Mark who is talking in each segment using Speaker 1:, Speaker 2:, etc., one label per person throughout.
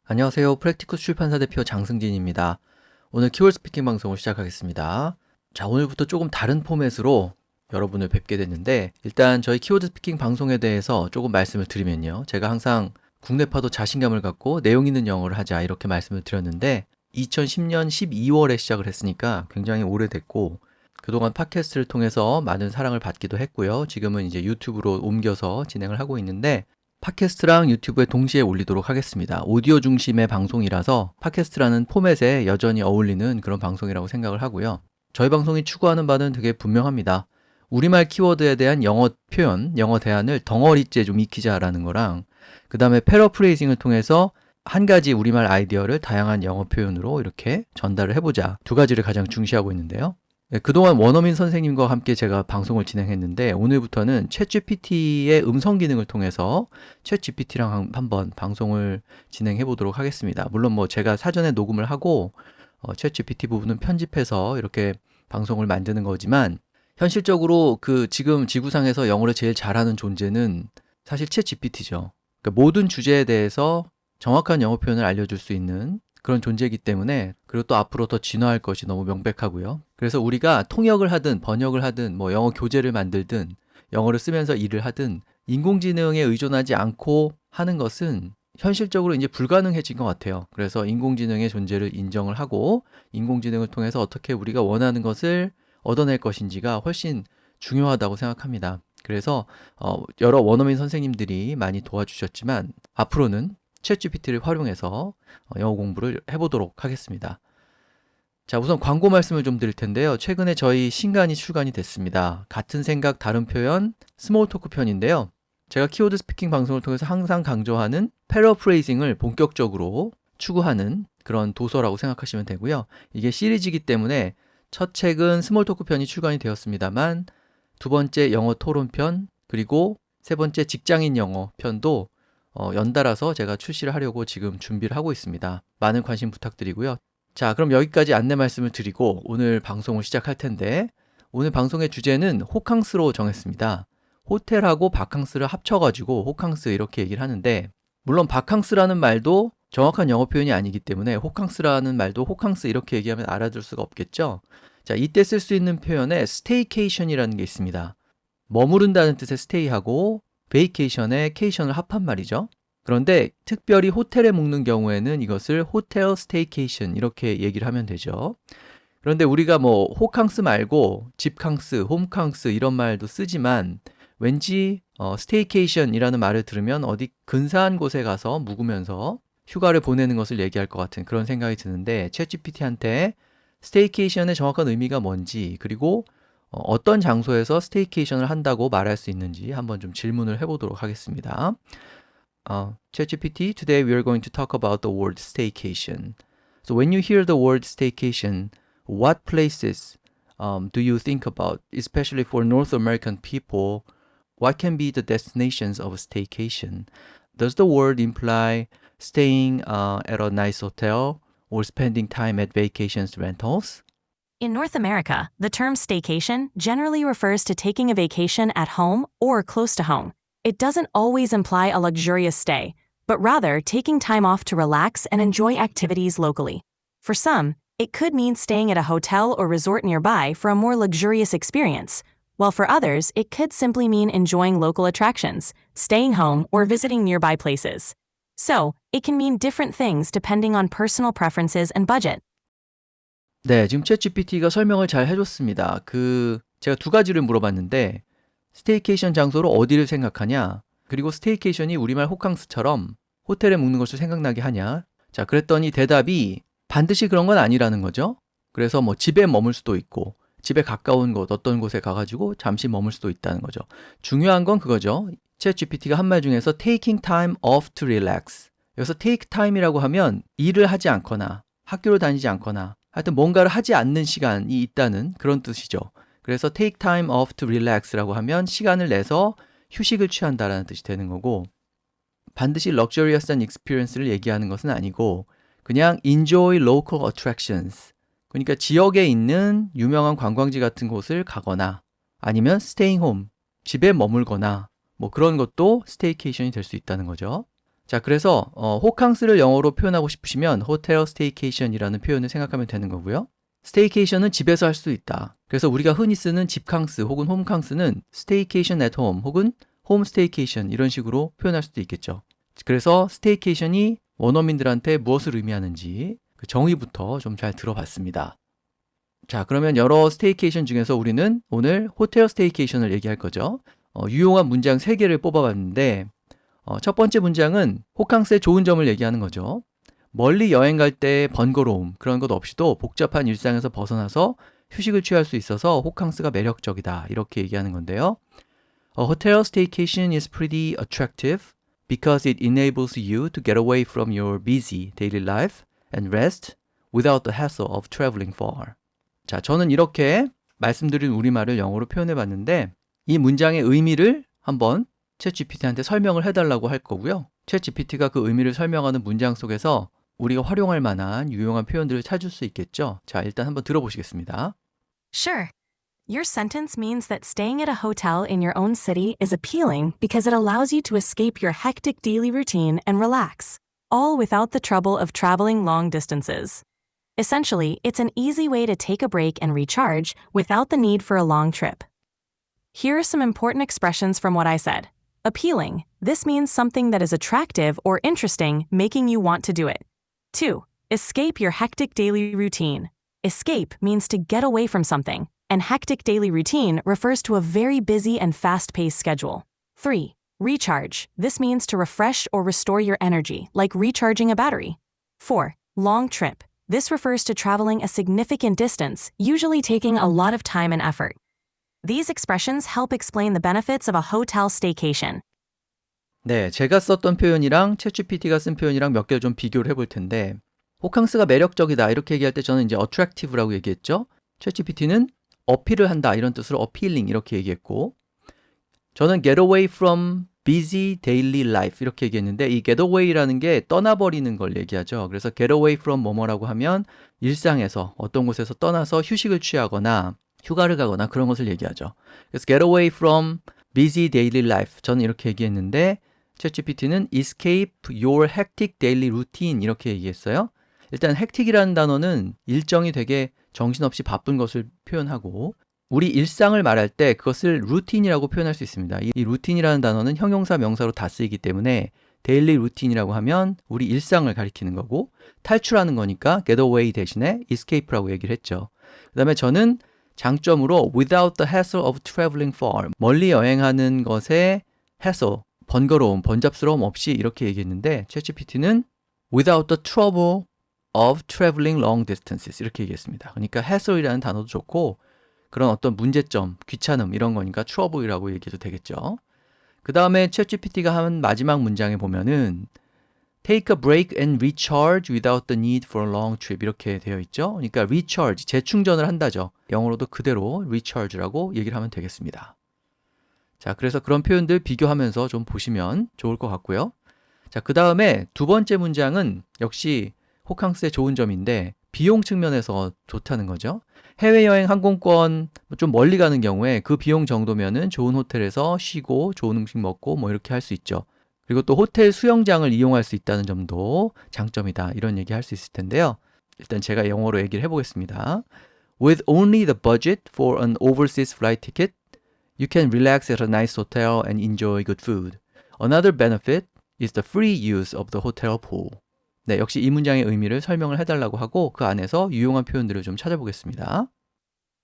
Speaker 1: 안녕하세요. 프랙티쿠스 출판사 대표 장승진입니다. 오늘 키워드 스피킹 방송을 시작하겠습니다. 자, 오늘부터 조금 다른 포맷으로 여러분을 뵙게 됐는데, 일단 저희 키워드 스피킹 방송에 대해서 조금 말씀을 드리면요. 제가 항상 국내파도 자신감을 갖고 내용 있는 영어를 하자 이렇게 말씀을 드렸는데, 2010년 12월에 시작을 했으니까 굉장히 오래됐고, 그동안 팟캐스트를 통해서 많은 사랑을 받기도 했고요. 지금은 이제 유튜브로 옮겨서 진행을 하고 있는데, 팟캐스트랑 유튜브에 동시에 올리도록 하겠습니다. 오디오 중심의 방송이라서 팟캐스트라는 포맷에 여전히 어울리는 그런 방송이라고 생각을 하고요. 저희 방송이 추구하는 바는 되게 분명합니다. 우리말 키워드에 대한 영어 표현, 영어 대안을 덩어리째 좀 익히자라는 거랑, 그 다음에 패러프레이징을 통해서 한 가지 우리말 아이디어를 다양한 영어 표현으로 이렇게 전달을 해보자. 두 가지를 가장 중시하고 있는데요. 네, 그동안 원어민 선생님과 함께 제가 방송을 진행했는데, 오늘부터는 챗GPT의 음성 기능을 통해서 챗GPT랑 한번 방송을 진행해 보도록 하겠습니다. 물론 뭐 제가 사전에 녹음을 하고 챗GPT 부분은 편집해서 이렇게 방송을 만드는 거지만, 현실적으로 그 지금 지구상에서 영어를 제일 잘하는 존재는 사실 챗GPT죠. 그러니까 모든 주제에 대해서 정확한 영어 표현을 알려줄 수 있는 그런 존재이기 때문에, 그리고 또 앞으로 더 진화할 것이 너무 명백하고요. 그래서 우리가 통역을 하든 번역을 하든 뭐 영어 교재를 만들든 영어를 쓰면서 일을 하든 인공지능에 의존하지 않고 하는 것은 현실적으로 이제 불가능해진 것 같아요. 그래서 인공지능의 존재를 인정을 하고 인공지능을 통해서 어떻게 우리가 원하는 것을 얻어낼 것인지가 훨씬 중요하다고 생각합니다. 그래서 여러 원어민 선생님들이 많이 도와주셨지만, 앞으로는 챗GPT를 활용해서 영어 공부를 해보도록 하겠습니다. 자, 우선 광고 말씀을 좀 드릴 텐데요. 최근에 저희 신간이 출간이 됐습니다. 같은 생각 다른 표현 스몰 토크 편인데요. 제가 키워드 스피킹 방송을 통해서 항상 강조하는 패러프레이징을 본격적으로 추구하는 그런 도서라고 생각하시면 되고요. 이게 시리즈이기 때문에 첫 책은 스몰 토크 편이 출간이 되었습니다만, 두 번째 영어 토론 편, 그리고 세 번째 직장인 영어 편도 연달아서 제가 출시를 하려고 지금 준비를 하고 있습니다. 많은 관심 부탁드리고요. 자, 그럼 여기까지 안내 말씀을 드리고 오늘 방송을 시작할 텐데, 오늘 방송의 주제는 호캉스로 정했습니다. 호텔하고 바캉스를 합쳐가지고 호캉스 이렇게 얘기를 하는데, 물론 바캉스라는 말도 정확한 영어 표현이 아니기 때문에 호캉스라는 말도 호캉스 이렇게 얘기하면 알아들 수가 없겠죠. 자, 이때 쓸 수 있는 표현에 스테이케이션이라는 게 있습니다. 머무른다는 뜻의 스테이하고 베이케이션의 케이션을 합한 말이죠. 그런데 특별히 호텔에 묵는 경우에는 이것을 호텔 스테이케이션 이렇게 얘기를 하면 되죠. 그런데 우리가 뭐 호캉스 말고 집캉스, 홈캉스 이런 말도 쓰지만, 왠지 스테이케이션이라는 말을 들으면 어디 근사한 곳에 가서 묵으면서 휴가를 보내는 것을 얘기할 것 같은 그런 생각이 드는데, 챗GPT한테 스테이케이션의 정확한 의미가 뭔지, 그리고 어떤 장소에서 스테이케이션을 한다고 말할 수 있는지 한번 좀 질문을 해보도록 하겠습니다. ChatGPT, today we are going to talk about the word staycation. So when you hear the word staycation, what places do you think about, especially for North American people? What can be the destinations of a staycation? Does the word imply staying at a nice hotel or spending time at vacations rentals?
Speaker 2: In North America, the term staycation generally refers to taking a vacation at home or close to home. It doesn't always imply a luxurious stay, but rather taking time off to relax and enjoy activities locally. For some, it could mean staying at a hotel or resort nearby for a more luxurious experience, while for others, it could simply mean enjoying local attractions, staying home, or visiting nearby places. So, it can mean different things depending on personal preferences and budget.
Speaker 1: 네, 지금 챗GPT가 설명을 잘 해줬습니다. 제가 두 가지를 물어봤는데, 스테이케이션 장소로 어디를 생각하냐? 그리고 스테이케이션이 우리말 호캉스처럼 호텔에 묵는 것을 생각나게 하냐? 자, 그랬더니 대답이 반드시 그런 건 아니라는 거죠. 그래서 뭐 집에 머물 수도 있고, 집에 가까운 곳, 어떤 곳에 가가지고 잠시 머물 수도 있다는 거죠. 중요한 건 그거죠. 챗GPT가 한 말 중에서 taking time off to relax. 여기서 take time이라고 하면 일을 하지 않거나 학교를 다니지 않거나 하여튼 뭔가를 하지 않는 시간이 있다는 그런 뜻이죠. 그래서 take time off to relax라고 하면 시간을 내서 휴식을 취한다라는 뜻이 되는 거고, 반드시 luxurious한 experience를 얘기하는 것은 아니고 그냥 enjoy local attractions, 그러니까 지역에 있는 유명한 관광지 같은 곳을 가거나 아니면 staying home, 집에 머물거나 뭐 그런 것도 스테이케이션이 될 수 있다는 거죠. 자, 그래서 호캉스를 영어로 표현하고 싶으시면 호텔 스테이케이션이라는 표현을 생각하면 되는 거고요. 스테이케이션은 집에서 할 수 있다. 그래서 우리가 흔히 쓰는 집캉스 혹은 홈캉스는 스테이케이션 at home 혹은 홈 스테이케이션 이런 식으로 표현할 수도 있겠죠. 그래서 스테이케이션이 원어민들한테 무엇을 의미하는지 그 정의부터 좀 잘 들어봤습니다. 자, 그러면 여러 스테이케이션 중에서 우리는 오늘 호텔 스테이케이션을 얘기할 거죠. 유용한 문장 3개를 뽑아봤는데 첫 번째 문장은 호캉스의 좋은 점을 얘기하는 거죠. 멀리 여행 갈 때 번거로움 그런 것 없이도 복잡한 일상에서 벗어나서 휴식을 취할 수 있어서 호캉스가 매력적이다 이렇게 얘기하는 건데요. A hotel staycation is pretty attractive because it enables you to get away from your busy daily life and rest without the hassle of traveling far. 자, 저는 이렇게 말씀드린 우리말을 영어로 표현해 봤는데 이 문장의 의미를 한번 챗GPT한테 설명을 해달라고 할 거고요. 챗GPT가 그 의미를 설명하는 문장 속에서 우리가 활용할 만한 유용한 표현들을 찾을 수 있겠죠. 자, 일단 한번 들어보시겠습니다.
Speaker 2: Sure. Your sentence means that staying at a hotel in your own city is appealing because it allows you to escape your hectic daily routine and relax, all without the trouble of traveling long distances. Essentially, it's an easy way to take a break and recharge without the need for a long trip. Here are some important expressions from what I said. Appealing. This means something that is attractive or interesting, making you want to do it. 2. Escape your hectic daily routine. Escape means to get away from something, and hectic daily routine refers to a very busy and fast-paced schedule. 3. Recharge. This means to refresh or restore your energy, like recharging a battery. 4. Long trip. This refers to traveling a significant distance, usually taking a lot of time and effort. These expressions help explain the benefits of a hotel staycation.
Speaker 1: 네, 제가 썼던 표현이랑 챗GPT가 쓴 표현이랑 몇 개를 좀 비교를 해볼 텐데 호캉스가 매력적이다 이렇게 얘기할 때 저는 이제 attractive라고 얘기했죠. 챗GPT는 어필을 한다 이런 뜻으로 appealing 이렇게 얘기했고 저는 get away from busy daily life 이렇게 얘기했는데 이 get away라는 게 떠나버리는 걸 얘기하죠. 그래서 get away from 뭐뭐라고 하면 일상에서 어떤 곳에서 떠나서 휴식을 취하거나 휴가를 가거나 그런 것을 얘기하죠. 그래서 get away from busy daily life 저는 이렇게 얘기했는데 챗GPT는 escape your hectic daily routine 이렇게 얘기했어요. 일단 hectic이라는 단어는 일정이 되게 정신없이 바쁜 것을 표현하고 우리 일상을 말할 때 그것을 루틴이라고 표현할 수 있습니다. 이 루틴이라는 단어는 형용사, 명사로 다 쓰이기 때문에 데일리 루틴이라고 하면 우리 일상을 가리키는 거고 탈출하는 거니까 get away 대신에 escape라고 얘기를 했죠. 그 다음에 저는 장점으로 without the hassle of traveling far 멀리 여행하는 것에 hassle, 번거로움, 번잡스러움 없이 이렇게 얘기했는데 챗GPT는 without the trouble of traveling long distances 이렇게 얘기했습니다. 그러니까 hassle이라는 단어도 좋고 그런 어떤 문제점, 귀찮음 이런 거니까 trouble이라고 얘기해도 되겠죠. 그 다음에 챗GPT가 한 마지막 문장에 보면은 Take a break and recharge without the need for a long trip 이렇게 되어 있죠. 그러니까 recharge, 재충전을 한다죠. 영어로도 그대로 recharge라고 얘기를 하면 되겠습니다. 자, 그래서 그런 표현들 비교하면서 좀 보시면 좋을 것 같고요. 자, 그 다음에 두 번째 문장은 역시 호캉스의 좋은 점인데 비용 측면에서 좋다는 거죠. 해외여행 항공권 좀 멀리 가는 경우에 그 비용 정도면은 좋은 호텔에서 쉬고 좋은 음식 먹고 뭐 이렇게 할 수 있죠. 그리고 또 호텔 수영장을 이용할 수 있다는 점도 장점이다. 이런 얘기 할 수 있을 텐데요. 일단 제가 영어로 얘기를 해보겠습니다. With only the budget for an overseas flight ticket, you can relax at a nice hotel and enjoy good food. Another benefit is the free use of the hotel pool. 네, 역시 이 문장의 의미를 설명을 해달라고 하고 그 안에서 유용한 표현들을 좀 찾아보겠습니다.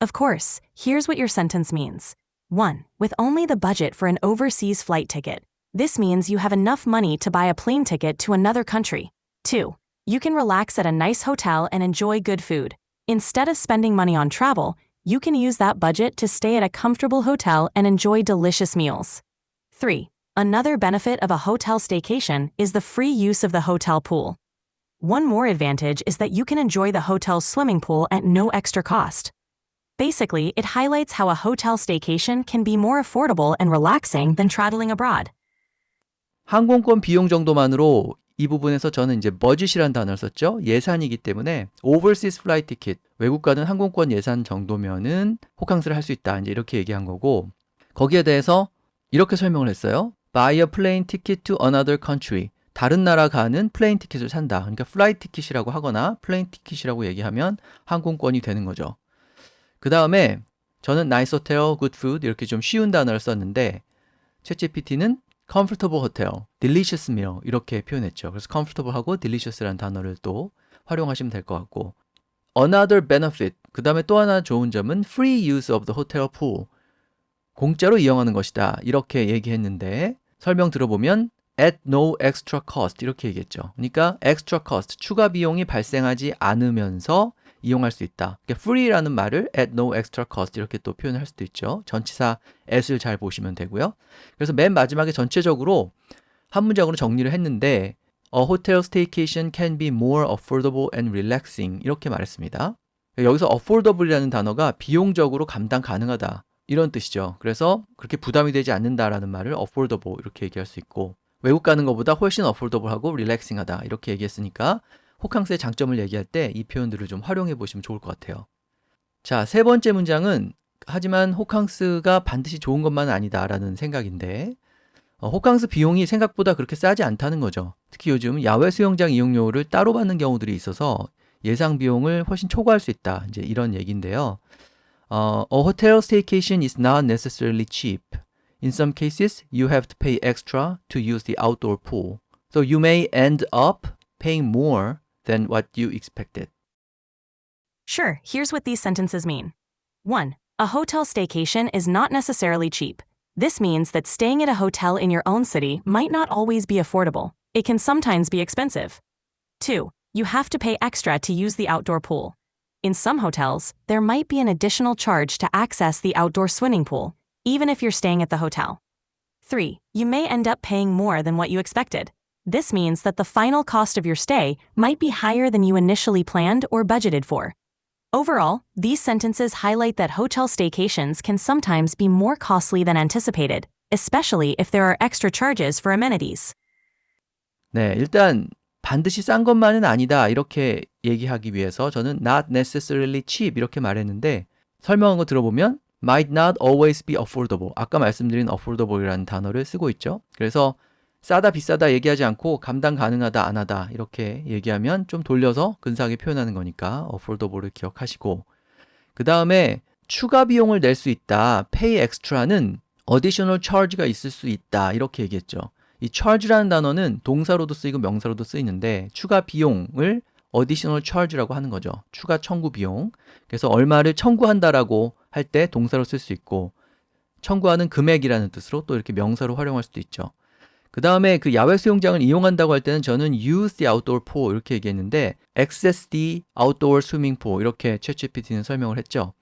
Speaker 2: Of course, here's what your sentence means. 1. With only the budget for an overseas flight ticket. This means you have enough money to buy a plane ticket to another country. 2. You can relax at a nice hotel and enjoy good food. Instead of spending money on travel, you can use that budget to stay at a comfortable hotel and enjoy delicious meals. 3. Another benefit of a hotel staycation is the free use of the hotel pool. One more advantage is that you can enjoy the hotel's swimming pool at no extra cost. Basically, it highlights how a hotel staycation can be more affordable and relaxing than traveling abroad.
Speaker 1: 항공권 비용 정도만으로 이 부분에서 저는 이제 budget이라는 단어를 썼죠. 예산이기 때문에 overseas flight ticket, 외국 가는 항공권 예산 정도면은 호캉스를 할 수 있다. 이제 이렇게 얘기한 거고 거기에 대해서 이렇게 설명을 했어요. Buy a plane ticket to another country. 다른 나라 가는 플레인 티켓을 산다. 그러니까 플라이 티켓이라고 하거나 플레인 티켓이라고 얘기하면 항공권이 되는 거죠. 그 다음에 저는 nice hotel, good food 이렇게 좀 쉬운 단어를 썼는데 챗GPT는 comfortable hotel, delicious meal 이렇게 표현했죠. 그래서 comfortable하고 delicious라는 단어를 또 활용하시면 될 것 같고 another benefit, 그 다음에 또 하나 좋은 점은 free use of the hotel pool, 공짜로 이용하는 것이다 이렇게 얘기했는데 설명 들어보면 at no extra cost 이렇게 얘기했죠. 그러니까 extra cost, 추가 비용이 발생하지 않으면서 이용할 수 있다. 그러니까 free라는 말을 at no extra cost 이렇게 또 표현할 수도 있죠. 전치사 at을 잘 보시면 되고요. 그래서 맨 마지막에 전체적으로 한 문장으로 정리를 했는데 A hotel staycation can be more affordable and relaxing 이렇게 말했습니다. 여기서 affordable이라는 단어가 비용적으로 감당 가능하다 이런 뜻이죠. 그래서 그렇게 부담이 되지 않는다라는 말을 affordable 이렇게 얘기할 수 있고 외국 가는 것보다 훨씬 affordable하고 relaxing하다 이렇게 얘기했으니까 호캉스의 장점을 얘기할 때 이 표현들을 좀 활용해 보시면 좋을 것 같아요. 자, 세 번째 문장은 하지만 호캉스가 반드시 좋은 것만은 아니다라는 생각인데 호캉스 비용이 생각보다 그렇게 싸지 않다는 거죠. 특히 요즘 야외 수영장 이용료를 따로 받는 경우들이 있어서 예상 비용을 훨씬 초과할 수 있다. 이제 이런 얘기인데요. A hotel staycation is not necessarily cheap. In some cases, you have to pay extra to use the outdoor pool. So you may end up paying more than what you expected.
Speaker 2: Sure, here's what these sentences mean. 1. A hotel staycation is not necessarily cheap. This means that staying at a hotel in your own city might not always be affordable. It can sometimes be expensive. 2. You have to pay extra to use the outdoor pool. In some hotels, there might be an additional charge to access the outdoor swimming pool, even if you're staying at the hotel. 3. You may end up paying more than what you expected. This means that the final cost of your stay might be higher than you initially planned or budgeted for. Overall, these sentences highlight that hotel staycations can sometimes be more costly than anticipated, especially if there are extra charges for amenities.
Speaker 1: 네, 일단 반드시 싼 것만은 아니다 이렇게 얘기하기 위해서 저는 not necessarily cheap 이렇게 말했는데 설명한 거 들어보면 might not always be affordable, 아까 말씀드린 affordable이라는 단어를 쓰고 있죠. 그래서 싸다 비싸다 얘기하지 않고 감당 가능하다 안 하다 이렇게 얘기하면 좀 돌려서 근사하게 표현하는 거니까 affordable를 기억하시고 그 다음에 추가 비용을 낼 수 있다, pay extra는 additional charge가 있을 수 있다 이렇게 얘기했죠. 이 charge라는 단어는 동사로도 쓰이고 명사로도 쓰이는데 추가 비용을 additional charge라고 하는 거죠. 추가 청구 비용. 그래서 얼마를 청구한다라고 할 때 동사로 쓸 수 있고 청구하는 금액이라는 뜻으로 또 이렇게 명사로 활용할 수도 있죠. 그 다음에 그 야외 수영장을 이용한다고 할 때는 저는 use the outdoor pool 이렇게 얘기했는데 access the outdoor swimming pool 이렇게 챗GPT는 설명을 했죠.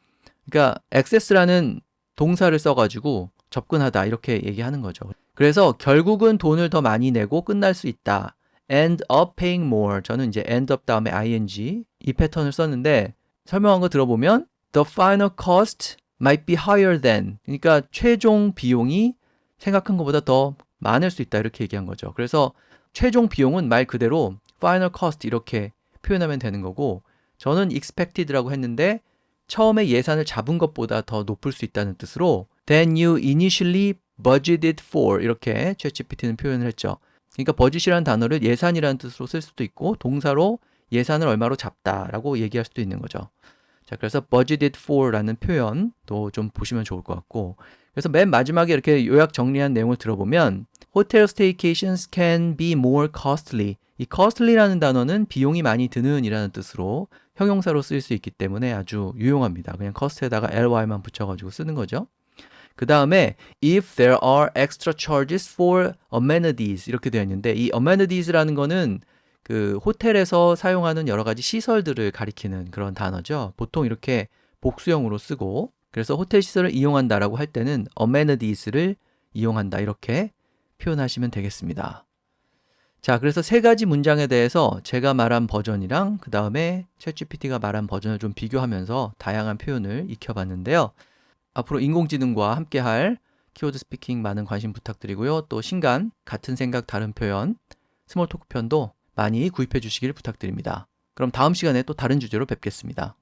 Speaker 1: 그러니까 access라는 동사를 써가지고 접근하다 이렇게 얘기하는 거죠. 그래서 결국은 돈을 더 많이 내고 끝날 수 있다. end up paying more. 저는 이제 end up 다음에 ing 이 패턴을 썼는데 설명한 거 들어보면 the final cost might be higher than. 그러니까 최종 비용이 생각한 것보다 더 많을 수 있다 이렇게 얘기한 거죠. 그래서 최종 비용은 말 그대로 final cost 이렇게 표현하면 되는 거고 저는 expected라고 했는데 처음에 예산을 잡은 것보다 더 높을 수 있다는 뜻으로 than you initially budgeted for 이렇게 챗GPT는 표현을 했죠. 그러니까 budget이라는 단어를 예산이라는 뜻으로 쓸 수도 있고 동사로 예산을 얼마로 잡다라고 얘기할 수도 있는 거죠. 자, 그래서 budgeted for라는 표현도 좀 보시면 좋을 것 같고 그래서 맨 마지막에 이렇게 요약 정리한 내용을 들어보면 Hotel staycations can be more costly. 이 costly라는 단어는 비용이 많이 드는 이라는 뜻으로 형용사로 쓰일 수 있기 때문에 아주 유용합니다. 그냥 cost에다가 ly만 붙여가지고 쓰는 거죠. 그 다음에 if there are extra charges for amenities 이렇게 되어 있는데 이 amenities라는 거는 그 호텔에서 사용하는 여러 가지 시설들을 가리키는 그런 단어죠. 보통 이렇게 복수형으로 쓰고 그래서 호텔 시설을 이용한다라고 할 때는 amenities를 이용한다 이렇게 표현하시면 되겠습니다. 자, 그래서 세 가지 문장에 대해서 제가 말한 버전이랑 그 다음에 챗GPT가 말한 버전을 좀 비교하면서 다양한 표현을 익혀봤는데요. 앞으로 인공지능과 함께할 키워드 스피킹 많은 관심 부탁드리고요. 또 신간, 같은 생각, 다른 표현, 스몰 토크 편도 많이 구입해 주시길 부탁드립니다. 그럼 다음 시간에 또 다른 주제로 뵙겠습니다.